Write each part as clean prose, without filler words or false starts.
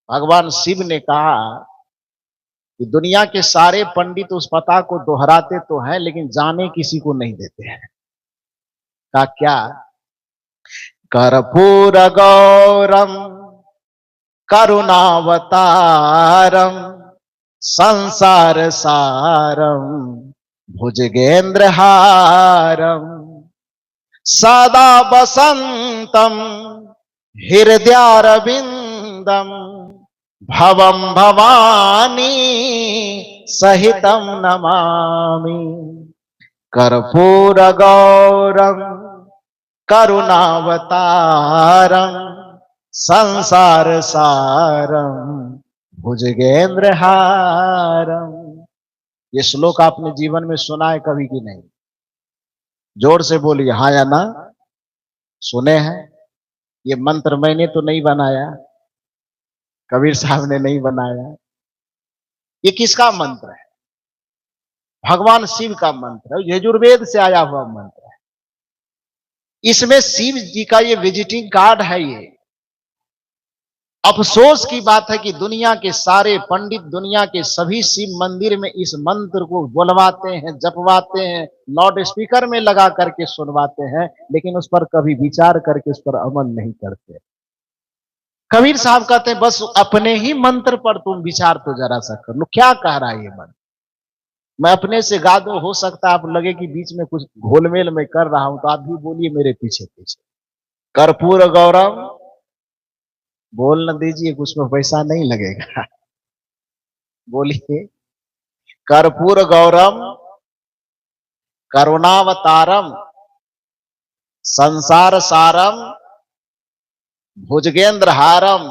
भगवान शिव ने कहा कि दुनिया के सारे पंडित उस पता को दोहराते तो हैं लेकिन जाने किसी को नहीं देते हैं। का क्या? कर्पूर गौरम करुणावतारम संसार सारम भुजगेंद्र हारम सदा बसंतम हृदयारविंदम भवम भवानी सहितम नमामि। कर्पूर गौरम करुणावतारम संसार सारम भुजगेंद्र हारम। ये श्लोक आपने जीवन में सुना है कभी कि नहीं? जोर से बोलिए हाँ या ना। सुने हैं? ये मंत्र मैंने तो नहीं बनाया, कबीर साहब ने नहीं बनाया। ये किसका मंत्र है? भगवान शिव का मंत्र है, यजुर्वेद से आया हुआ मंत्र है। इसमें शिव जी का ये विजिटिंग कार्ड है। ये अफसोस की बात है कि दुनिया के सारे पंडित, दुनिया के सभी शिव मंदिर में इस मंत्र को बुलवाते हैं, जपवाते हैं, लाउड स्पीकर में लगा करके सुनवाते हैं, लेकिन उस पर कभी विचार करके उस पर अमल नहीं करते। कबीर साहब कहते हैं बस अपने ही मंत्र पर तुम विचार तो जरा सा कर लो, क्या कह रहा है ये मंत्र। मैं अपने से गा दूं, हो सकता है आप लगे कि बीच में कुछ घोलमेल में कर रहा हूं, तो आप भी बोलिए मेरे पीछे पीछे। कर्पूर गौरम, बोल न दीजिए, कुछ में पैसा नहीं लगेगा। बोलिए। कर्पूर गौरम करुणावतारम संसार सारम भुजगेंद्र हारम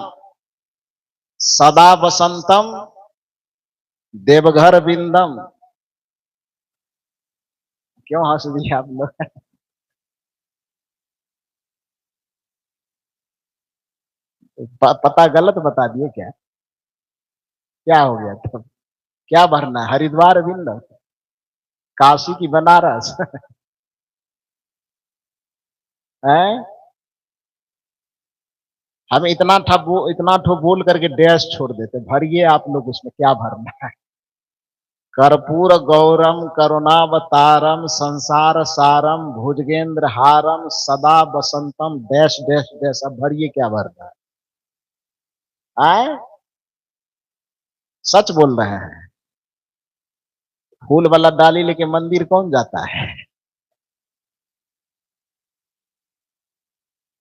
सदा बसंतम देवघर बिंदम। क्यों हंस दिए आप लोग? पता गलत बता दिए क्या? क्या हो गया तब? क्या भरना है? हरिद्वार बिंदम, काशी की बनारस? है? हम इतना ठो बोल करके डैश छोड़ देते। भरिए आप लोग उसमें, क्या भरना है। कर्पूर गौरम करुणावतारम संसार सारम भुजगेंद्र हारम सदा बसंतम डैश डैश डैश। अब भरिए क्या भरना है? आए? सच बोल रहे हैं। फूल वाला डाली लेके मंदिर कौन जाता है?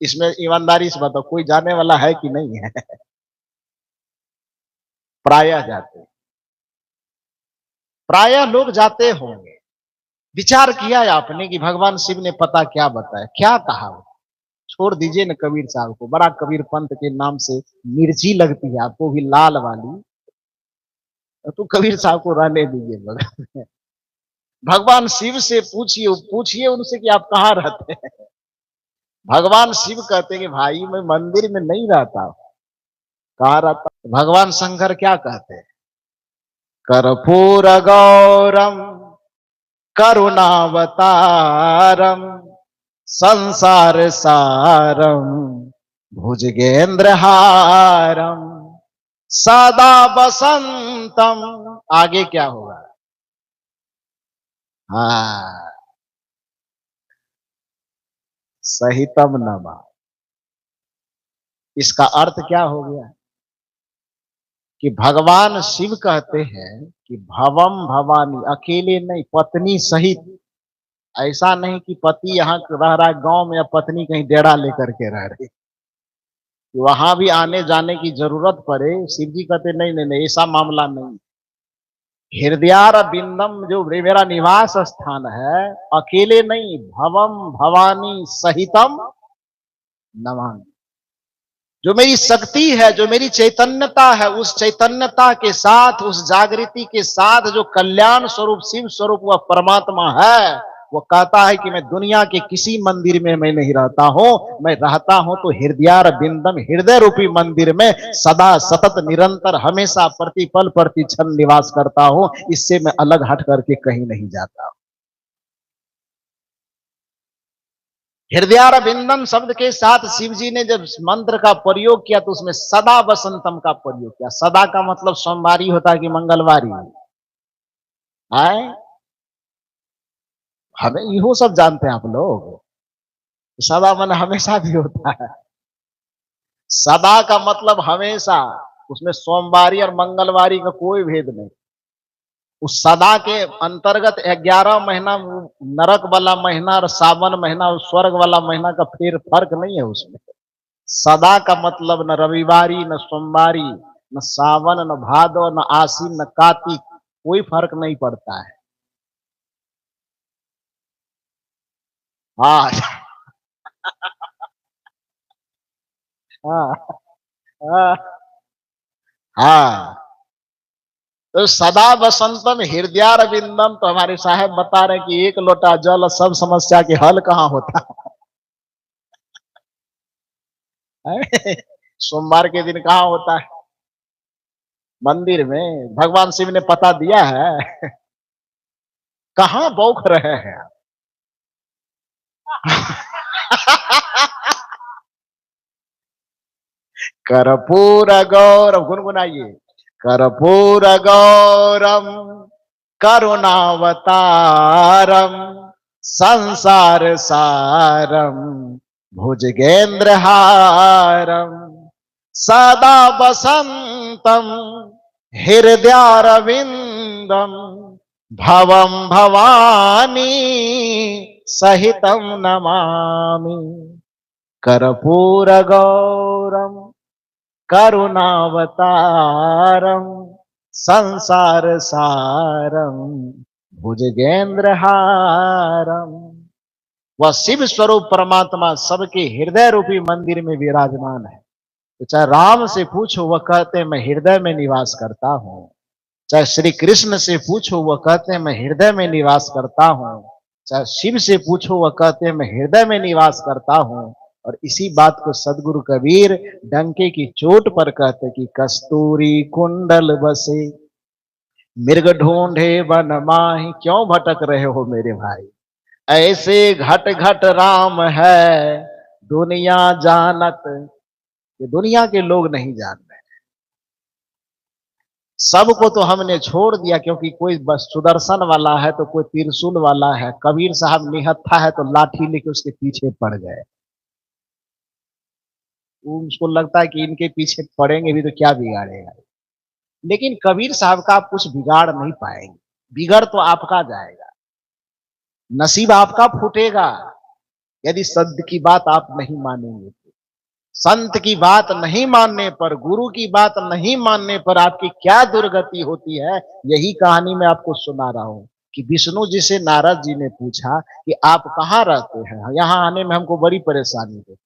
इसमें ईमानदारी से बताओ, कोई जाने वाला है कि नहीं है? प्रायः जाते, प्रायः लोग जाते होंगे। विचार किया है आपने कि भगवान शिव ने पता क्या बताया, क्या कहा? छोड़ दीजिए न कबीर साहब को, बड़ा कबीर पंथ के नाम से मिर्ची लगती है आपको भी लाल वाली, तो कबीर साहब को रहने दीजिए मगर। भगवान शिव से पूछिए, पूछिए उनसे कि आप कहाँ रहते हैं। भगवान शिव कहते हैं कि भाई मैं मंदिर में नहीं रहता। कहाँ रहता? भगवान शंकर क्या कहते हैं? कर्पूर गौरम करुणावतारम संसार सारम भुजगेंद्र हारम सदा बसंतम। आगे क्या होगा? हाँ, सहितम नमा। इसका अर्थ क्या हो गया कि भगवान शिव कहते हैं कि भवम भवानी, अकेले नहीं, पत्नी सहित। ऐसा नहीं कि पति यहाँ रह रहा है गांव में या पत्नी कहीं डेरा लेकर के रह रही, वहां भी आने जाने की जरूरत पड़े। शिव जी कहते नहीं नहीं नहीं, ऐसा मामला नहीं। हृदयार बिंदम जो मेरा निवास स्थान है, अकेले नहीं, भवम भवानी सहितम नमामि। जो मेरी शक्ति है, जो मेरी चैतन्यता है, उस चैतन्यता के साथ, उस जागृति के साथ जो कल्याण स्वरूप शिव स्वरूप वह परमात्मा है, वो कहता है कि मैं दुनिया के किसी मंदिर में मैं नहीं रहता हूं, मैं रहता हूं तो हृदयार बिंदम, हृदय रूपी मंदिर में सदा सतत निरंतर हमेशा प्रतिपल प्रति क्षण निवास करता हूं। इससे मैं अलग हट करके कहीं नहीं जाता। हृदयारविंदम शब्द के साथ शिव जी ने जब मंत्र का प्रयोग किया तो उसमें सदा वसंतम का प्रयोग किया। सदा का मतलब सोमवारी होता है कि मंगलवारी? आए, हमें इहो सब जानते हैं आप लोग। सदा मन हमेशा भी होता है। सदा का मतलब हमेशा, उसमें सोमवारी और मंगलवारी का कोई भेद नहीं। उस सदा के अंतर्गत 11 महीना नरक वाला महीना और सावन महीना और स्वर्ग वाला महीना का फिर फर्क नहीं है उसमें। सदा का मतलब न रविवारी, न सोमवारी, न सावन, न भादो, न आसीन, न कार्तिक, कोई फर्क नहीं पड़ता है। हाँ हाँ हाँ हाँ। तो सदा वसंतम हृदयारविंदम, तो हमारे साहब बता रहे कि एक लोटा जल सब समस्या के हल कहाँ होता है? सोमवार के दिन कहाँ होता है? मंदिर में। भगवान शिव ने पता दिया है? कहाँ बौख रहे हैं? कर्पूर गौरव गुनगुनाइए। कर्पूर गौरम करुणावतारम संसार सारम भुजगेंद्र हारम सदा वसंतम हृदयारविंदम भवम भवानी सहितम नमामि। कर्पूर गौरम करुणावतारम संसार सारम भुजगेंद्र हारम। वह शिव स्वरूप परमात्मा सबके हृदय रूपी मंदिर में विराजमान है। तो चाहे राम से पूछो, वह कहते हैं मैं हृदय में निवास करता हूँ। चाहे श्री कृष्ण से पूछो, वह कहते हैं मैं हृदय में निवास करता हूँ। चाहे शिव से पूछो, वह कहते हैं मैं हृदय में निवास करता हूँ। और इसी बात को सदगुरु कबीर डंके की चोट पर कहते कि कस्तूरी कुंडल बसे मृग ढूंढे वन माही। क्यों भटक रहे हो मेरे भाई? ऐसे घट घट राम है दुनिया जानत, ये दुनिया के लोग नहीं जान रहे। सबको तो हमने छोड़ दिया, क्योंकि कोई बस सुदर्शन वाला है तो कोई त्रिशूल वाला है। कबीर साहब निहत्था है तो लाठी लेके उसके पीछे पड़ गए। उसको लगता है कि इनके पीछे पड़ेंगे भी तो क्या बिगाड़ेगा। लेकिन कबीर साहब का आप कुछ बिगाड़ नहीं पाएंगे। बिगड़ तो आपका जाएगा, नसीब आपका फूटेगा यदि सत्य की बात आप नहीं मानेंगे। संत की बात नहीं मानने पर, गुरु की बात नहीं मानने पर आपकी क्या दुर्गति होती है, यही कहानी मैं आपको सुना रहा हूं। कि विष्णु जी से नारद जी ने पूछा कि आप कहाँ रहते हैं, यहाँ आने में हमको बड़ी परेशानी है।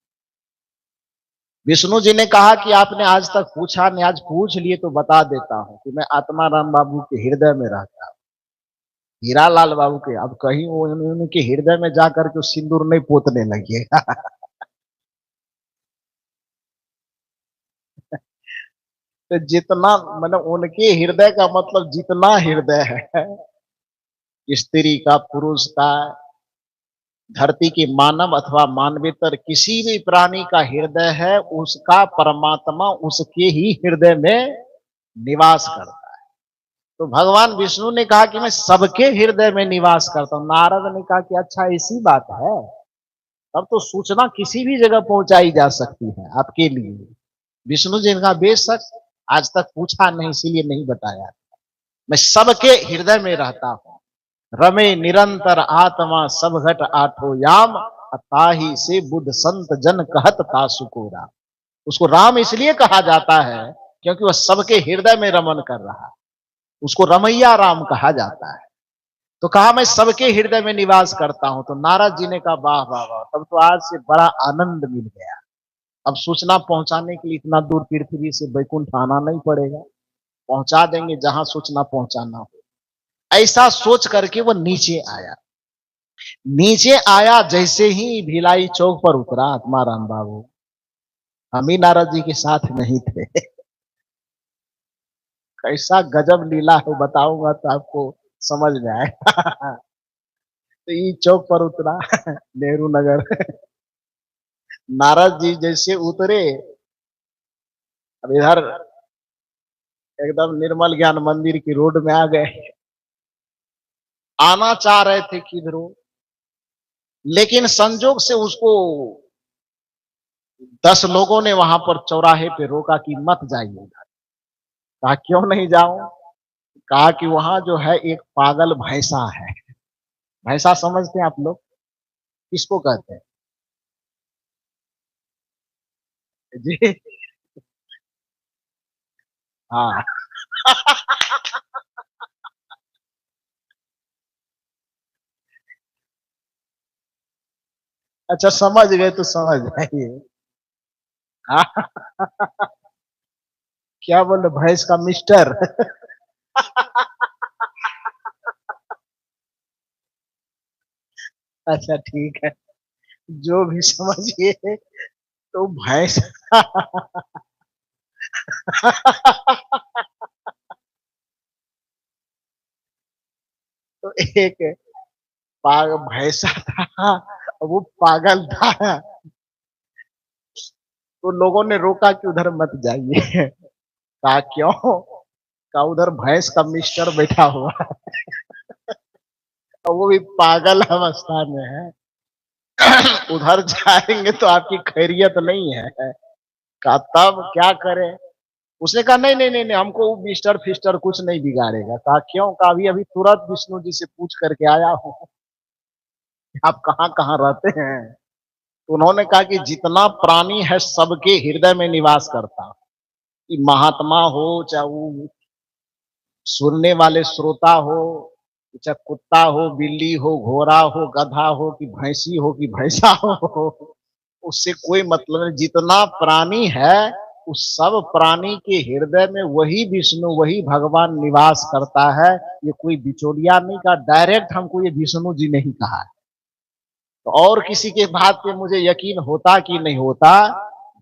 विष्णु जी ने कहा कि आपने आज तक पूछा नहीं, आज पूछ लिए तो बता देता हूं कि मैं आत्मा राम बाबू के हृदय में रहता हूं। हीरा लाल बाबू के, अब कहीं वो उनके हृदय में जाकर के सिंदूर नहीं पोतने लगे। तो जितना मतलब उनके हृदय का मतलब जितना हृदय है, स्त्री का, पुरुष का, धरती के मानव अथवा मानवेतर किसी भी प्राणी का हृदय है, उसका परमात्मा उसके ही हृदय में निवास करता है। तो भगवान विष्णु ने कहा कि मैं सबके हृदय में निवास करता हूं। नारद ने कहा कि अच्छा ऐसी बात है, तब तो सूचना किसी भी जगह पहुंचाई जा सकती है आपके लिए। विष्णु जी ने कहा बेशक, आज तक पूछा नहीं इसीलिए नहीं बताया। मैं सबके हृदय में रहता हूं। रमे निरंतर आत्मा सब घट आठो याम, ताही से बुद्ध संत जन कहत तासु को राम। उसको राम इसलिए कहा जाता है क्योंकि वह सबके हृदय में रमन कर रहा है। उसको रमैया राम कहा जाता है। तो कहा मैं सबके हृदय में निवास करता हूं। तो नारद जी ने कहा वाह वाह वाह, तब तो आज से बड़ा आनंद मिल गया। अब सूचना पहुंचाने के लिए इतना दूर पृथ्वी से बैकुंठ आना नहीं पड़ेगा, पहुंचा देंगे जहां सूचना पहुंचाना हो। ऐसा सोच करके वो नीचे आया। नीचे आया, जैसे ही भिलाई चौक पर उतरा आत्माराम बाबू, हम ही नारद जी के साथ नहीं थे। कैसा गजब लीला है, बताऊंगा तो आपको समझ में आए। तो ये चौक पर उतरा, नेहरू नगर। नारद जी जैसे उतरे, अब इधर एकदम निर्मल ज्ञान मंदिर की रोड में आ गए। आना चाह रहे थे किधरों, लेकिन संजोग से उसको 10 लोगों ने वहां पर चौराहे पे रोका कि मत जाइए उधर। कहा क्यों नहीं जाऊं? कहा कि वहां जो है एक पागल भैंसा है। भैंसा समझते हैं आप लोग? किसको कहते हैं जी? हाँ। अच्छा समझ गए तो समझ जाइए। हाँ, क्या बोले भैंस का मिस्टर? अच्छा ठीक है, जो भी समझिए। तो भैंस तो एक भैंसा था, वो पागल था। तो लोगों ने रोका कि उधर मत जाइए। कहा क्यों? कहा उधर भैंस का मिस्टर बैठा हुआ है और वो भी पागल अवस्था में है। उधर जाएंगे तो आपकी खैरियत नहीं है। कहा तब क्या करें? उसने कहा नहीं नहीं नहीं नहीं, हमको वो मिस्टर फिस्टर कुछ नहीं बिगाड़ेगा। कहा क्यों? कहा अभी अभी तुरंत विष्णु जी से पूछ करके आया हूँ, आप कहाँ कहाँ रहते हैं। तो उन्होंने कहा कि जितना प्राणी है सबके हृदय में निवास करता, कि महात्मा हो चाहे वो सुनने वाले श्रोता हो, चाहे कुत्ता हो, बिल्ली हो, घोड़ा हो, गधा हो, कि भैंसी हो, कि भैंसा हो, उससे कोई मतलब नहीं। जितना प्राणी है उस सब प्राणी के हृदय में वही विष्णु, वही भगवान निवास करता है। ये कोई बिचौलिया नहीं कहा, डायरेक्ट हमको ये विष्णु जी ने ही कहा है। तो और किसी के बात पे मुझे यकीन होता कि नहीं होता,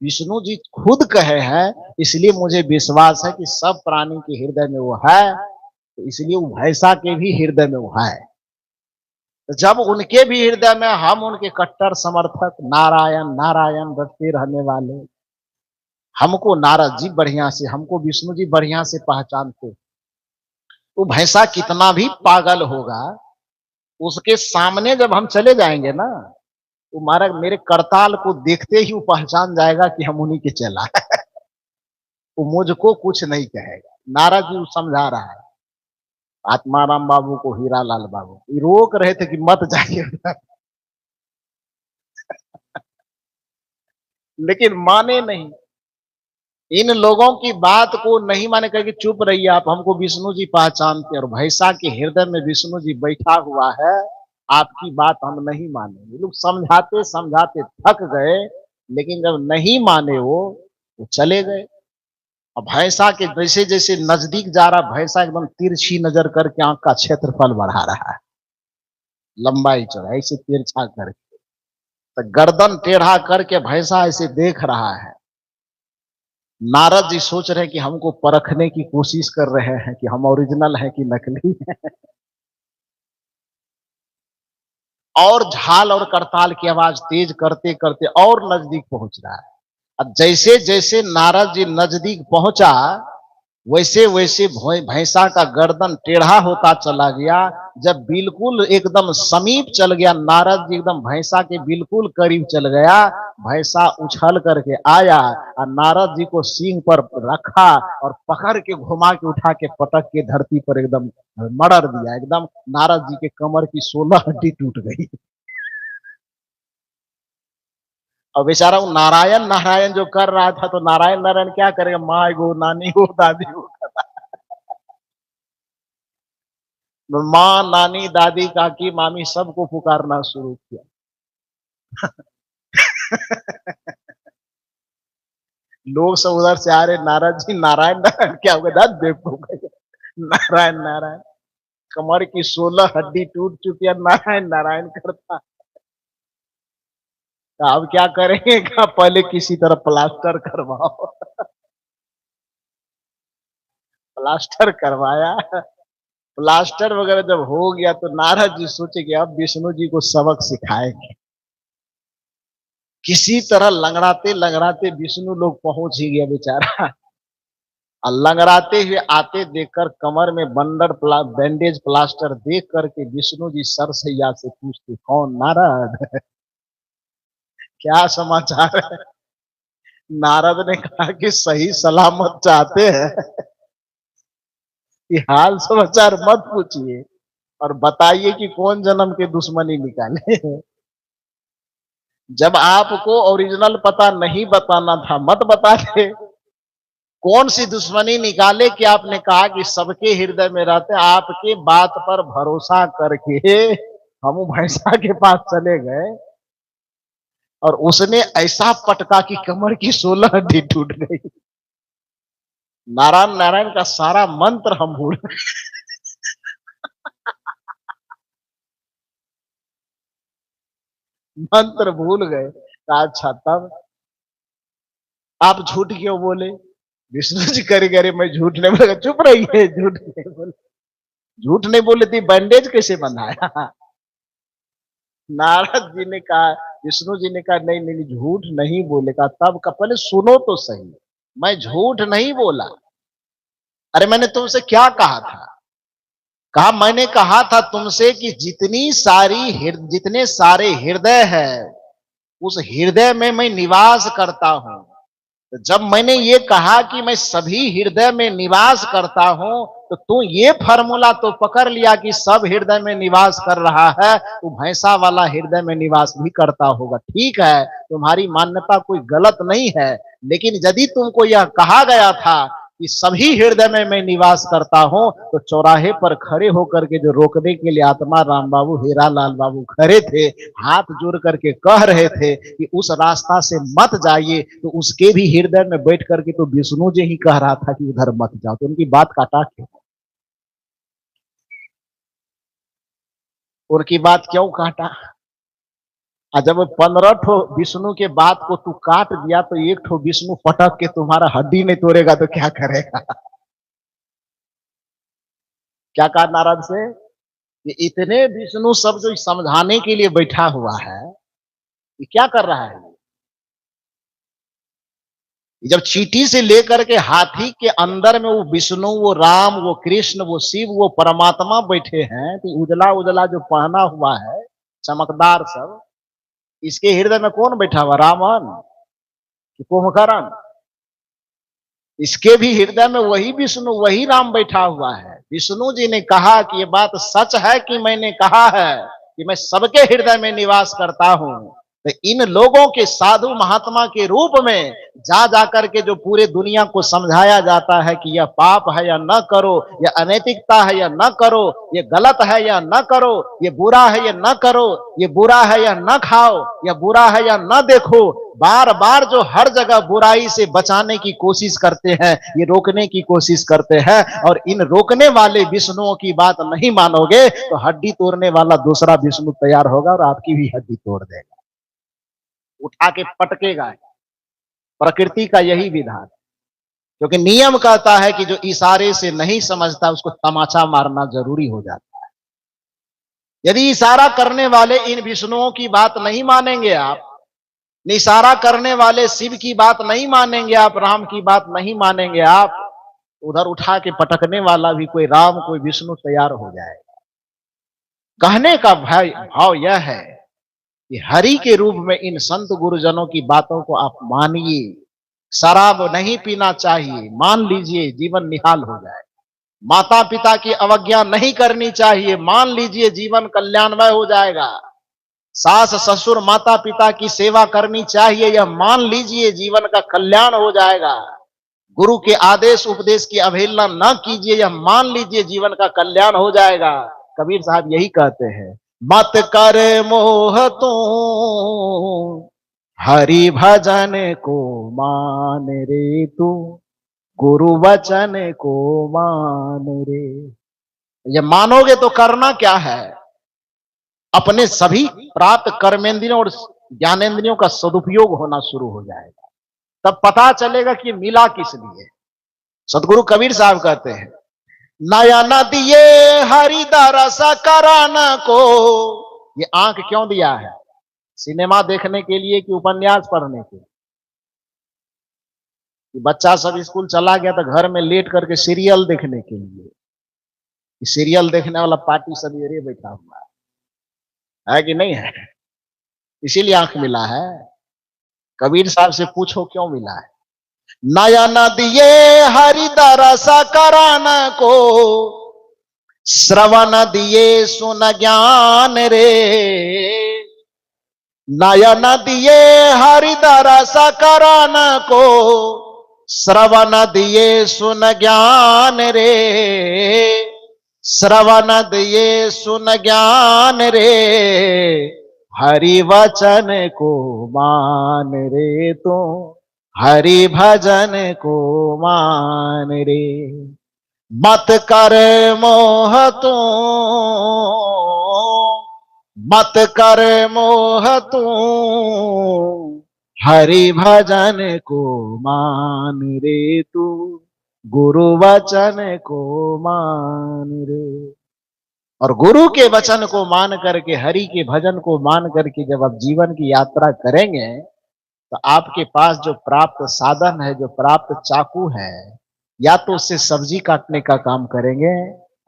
विष्णु जी खुद कहे हैं, इसलिए मुझे विश्वास है कि सब प्राणी के हृदय में वो है। तो इसलिए वो भैंसा के भी हृदय में वो है। तो जब उनके भी हृदय में, हम उनके कट्टर समर्थक, नारायण नारायण रटते रहने वाले, हमको नारद जी बढ़िया से, हमको विष्णु जी बढ़िया से पहचानते। वो भैंसा कितना भी पागल होगा, उसके सामने जब हम चले जाएंगे ना, तो महाराज मेरे करताल को देखते ही वो पहचान जाएगा कि हम उन्हीं के चला है। वो मुझको कुछ नहीं कहेगा। नारद जी समझा रहा है आत्माराम बाबू को, हीरालाल बाबू ये रोक रहे थे कि मत जाइए, लेकिन माने नहीं। इन लोगों की बात को नहीं माने, कहे कि चुप रहिए आप, हमको विष्णु जी पहचानते हैं और भैंसा के हृदय में विष्णु जी बैठा हुआ है, आपकी बात हम नहीं मानेंगे। लोग समझाते समझाते थक गए, लेकिन जब नहीं माने वो तो चले गए। और भैंसा के जैसे जैसे नजदीक जा रहा, भैंसा एकदम तिरछी नजर करके आंख का क्षेत्रफल बढ़ा रहा है, लंबाई चौड़ाई ऐसे तिरछा करके। तो गर्दन टेढ़ा करके भैंसा ऐसे देख रहा है। नारद जी सोच रहे हैं कि हमको परखने की कोशिश कर रहे हैं कि हम ओरिजिनल हैं कि नकली हैं। और झाल और करताल की आवाज तेज करते करते और नजदीक पहुंच रहा है। अब जैसे जैसे नारद जी नजदीक पहुंचा, वैसे वैसे भैंसा का गर्दन टेढ़ा होता चला गया। जब बिल्कुल एकदम समीप चल गया, नारद जी एकदम भैंसा के बिल्कुल करीब चल गया, भैंसा उछल करके आया और नारद जी को सींग पर रखा और पकड़ के घुमा के उठा के पटक के धरती पर एकदम मरड़ दिया। एकदम नारद जी के कमर की 16 हड्डी टूट गई। और बेचारा वो नारायण नारायण जो कर रहा था, तो नारायण नारायण क्या करेगा, माँ गो, नानी गो, दादी गो, माँ नानी दादी काकी मामी सबको पुकारना शुरू किया। लोग सब उधर से आ रहे, नारद जी नारायण नारायण क्या होगा, दाद बेवकूफ है। नारायण नारायण, कमर की 16 हड्डी टूट चुकी है, नारायण नारायण करता। तो अब क्या करेंगे? क्या पहले किसी तरह प्लास्टर करवाओ। प्लास्टर करवाया। प्लास्टर वगैरह जब हो गया तो नारद जी सोचे कि अब विष्णु जी को सबक सिखाएंगे। किसी तरह लंगड़ाते लंगड़ाते विष्णु लोग पहुंच ही गया बेचारा। और लंगड़ाते हुए आते देखकर कमर में बैंडेज प्लास्टर देख करके विष्णु जी सरसैया से पूछते, कौन? नारद। क्या समाचार है? नारद ने कहा कि सही सलामत चाहते हैं कि हाल समाचार मत पूछिए और बताइए कि कौन जन्म के दुश्मनी निकाले। जब आपको ओरिजिनल पता नहीं बताना था मत बताते। कौन सी दुश्मनी निकाले कि आपने कहा कि सबके हृदय में रहते। आपके बात पर भरोसा करके हम भैंसा के पास चले गए और उसने ऐसा पटका कि कमर की 16 हड्डी टूट गई। नारायण नारायण का सारा मंत्र हम भूल गए। मंत्र भूल गए। अच्छा तब आप झूठ क्यों बोले? विष्णु जी करे करे मैं झूठ नहीं बोला। चुप रहिए, झूठ नहीं बोले। झूठ नहीं बोले थी, बैंडेज कैसे बंधाया? नारद जी ने कहा, विष्णु जी ने कहा नहीं नहीं नहीं, झूठ नहीं बोले। कहा तब का पहले सुनो तो सही, मैं झूठ नहीं बोला। अरे मैंने तुमसे क्या कहा था? कहा मैंने कहा था तुमसे कि जितने सारे हृदय है उस हृदय में मैं निवास करता हूं। तो जब मैंने ये कहा कि मैं सभी हृदय में निवास करता हूं, तो तू ये फार्मूला तो पकड़ लिया कि सब हृदय में निवास कर रहा है, तो भैंसा वाला हृदय में निवास भी करता होगा। ठीक है, तुम्हारी मान्यता कोई गलत नहीं है, लेकिन यदि तुमको यह कहा गया था कि सभी हृदय में मैं निवास करता हूं, तो चौराहे पर खड़े होकर के जो रोकने के लिए आत्मा राम बाबू हीरा लाल बाबू खड़े थे, हाथ जोड़ करके कह रहे थे कि उस रास्ता से मत जाइए, तो उसके भी हृदय में बैठ करके तो विष्णु जी ही कह रहा था कि उधर मत जाओ। तो उनकी बात काटा क्यों? उनकी बात क्यों काटा? जब 15 ठो विष्णु के बात को तू काट दिया, तो एक ठो विष्णु पटक के तुम्हारा हड्डी नहीं तोड़ेगा तो क्या करेगा? क्या कहा नारद से कि इतने विष्णु सब जो समझाने के लिए बैठा हुआ है, ये क्या कर रहा है? जब चींटी से लेकर के हाथी के अंदर में वो विष्णु, वो राम, वो कृष्ण, वो शिव, वो परमात्मा बैठे हैं, तो उजला उजला जो पहना हुआ है चमकदार सब, इसके हृदय में कौन बैठा हुआ? रावण कि कुंभकर्ण? इसके भी हृदय में वही विष्णु, वही राम बैठा हुआ है। विष्णु जी ने कहा कि ये बात सच है कि मैंने कहा है कि मैं सबके हृदय में निवास करता हूं। तो इन लोगों के साधु महात्मा के रूप में जा जाकर के जो पूरे दुनिया को समझाया जाता है कि यह पाप है या न करो, यह अनैतिकता है या न करो, ये गलत है या न करो, ये बुरा है या न करो, ये बुरा है या न खाओ, यह बुरा है या न देखो। बार बार जो हर जगह बुराई से बचाने की कोशिश करते हैं, ये रोकने की कोशिश करते हैं, और इन रोकने वाले विष्णुओं की बात नहीं मानोगे तो हड्डी तोड़ने वाला दूसरा विष्णु तैयार होगा और आपकी भी हड्डी तोड़ देगा, उठा के पटकेगा। प्रकृति का यही विधान, क्योंकि नियम कहता है कि जो इशारे से नहीं समझता उसको तमाचा मारना जरूरी हो जाता है। यदि इशारा करने वाले इन विष्णुओं की बात नहीं मानेंगे आप, इशारा करने वाले शिव की बात नहीं मानेंगे आप, राम की बात नहीं मानेंगे आप, उधर उठा के पटकने वाला भी कोई राम कोई विष्णु तैयार हो जाएगा। कहने का भाव यह है कि हरि के रूप में इन संत गुरुजनों की बातों को आप मानिए। शराब नहीं पीना चाहिए, मान लीजिए जीवन निहाल हो जाए। माता पिता की अवज्ञा नहीं करनी चाहिए, मान लीजिए जीवन कल्याणमय हो जाएगा। सास ससुर माता पिता की सेवा करनी चाहिए, यह मान लीजिए जीवन का कल्याण हो जाएगा। गुरु के आदेश उपदेश की अवहेलना न कीजिए, यह मान लीजिए जीवन का कल्याण हो जाएगा। कबीर साहब यही कहते हैं, मत कर मोह तू हरि भजन को मान रे, तू गुरु वचन को मान रे। ये मानोगे तो करना क्या है? अपने सभी प्राप्त कर्मेंद्रियों और ज्ञानेंद्रियों का सदुपयोग होना शुरू हो जाएगा। तब पता चलेगा कि मिला किस लिए। सतगुरु कबीर साहब कहते हैं, नयन दिए हरि दरस करन को। ये आंख क्यों दिया है? सिनेमा देखने के लिए कि उपन्यास पढ़ने के लिए? कि बच्चा सब स्कूल चला गया तो घर में लेट करके सीरियल देखने के लिए? कि सीरियल देखने वाला पार्टी सवेरे बैठा हुआ है कि नहीं है? इसीलिए आंख मिला है। कबीर साहब से पूछो क्यों मिला है? नयन दिए हरिदरस करान को, श्रवण दिए सुन ज्ञान रे। नयन दिए हरिदरस करान को, श्रवण दिए सुन ज्ञान रे। श्रवण दिए सुन ज्ञान रे, हरि वचन को मान रे तू, हरि भजन को मान रे। मत कर मोह तू, मत कर मोह तू, हरि भजन को मान रे तू, गुरु वचन को मान रे। और गुरु के वचन को मान करके, हरि के भजन को मान करके जब आप जीवन की यात्रा करेंगे तो आपके पास जो प्राप्त साधन है, जो प्राप्त चाकू है, या तो उससे सब्जी काटने का काम करेंगे,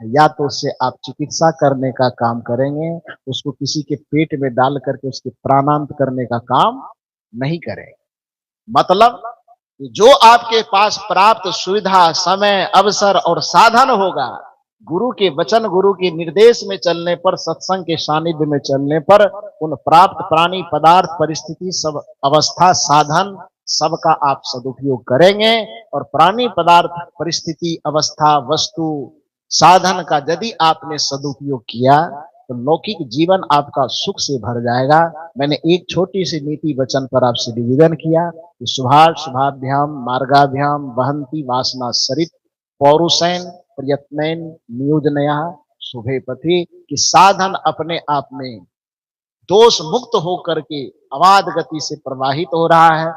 या तो उससे आप चिकित्सा करने का काम करेंगे, उसको किसी के पेट में डाल करके उसके प्राणांत करने का काम नहीं करेंगे। मतलब जो आपके पास प्राप्त सुविधा, समय, अवसर और साधन होगा, गुरु के वचन, गुरु के निर्देश में चलने पर, सत्संग के सानिध्य में चलने पर, उन प्राप्त प्राणी, पदार्थ, परिस्थिति, सब अवस्था, साधन, सबका आप सदुपयोग करेंगे। और प्राणी, पदार्थ, परिस्थिति, अवस्था, वस्तु, साधन का यदि आपने सदुपयोग किया तो लौकिक जीवन आपका सुख से भर जाएगा। मैंने एक छोटी सी नीति वचन पर आपसे निवेदन किया कि शुभाभ्याम मार्गाभ्याम वहंती वासना सरित पौरुषेन प्रयत्नेन नियोजनया शुभे पथि। कि साधन अपने आप में दोष मुक्त होकर के अबाध गति से प्रवाहित हो रहा है,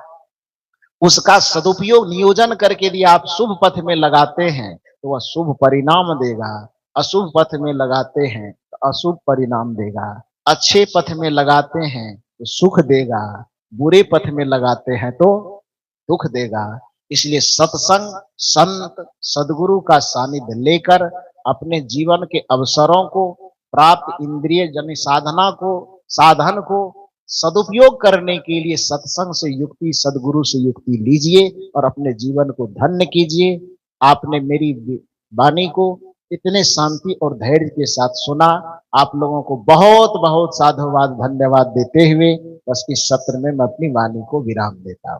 उसका सदुपयोग नियोजन करके यदि आप शुभ पथ में लगाते हैं तो वह शुभ परिणाम देगा। अशुभ पथ में लगाते हैं तो अशुभ परिणाम देगा। अच्छे पथ में लगाते हैं तो सुख देगा, बुरे पथ में लगाते हैं तो दुख देगा। इसलिए सत्संग, संत, सदगुरु का सानिध्य लेकर अपने जीवन के अवसरों को, प्राप्त इंद्रिय जन साधना को, साधन को सदुपयोग करने के लिए सत्संग से युक्ति, सदगुरु से युक्ति लीजिए और अपने जीवन को धन्य कीजिए। आपने मेरी वाणी को इतने शांति और धैर्य के साथ सुना। आप लोगों को बहुत बहुत साधुवाद, धन्यवाद देते हुए बस इस सत्र में मैं अपनी वाणी को विराम देता हूं।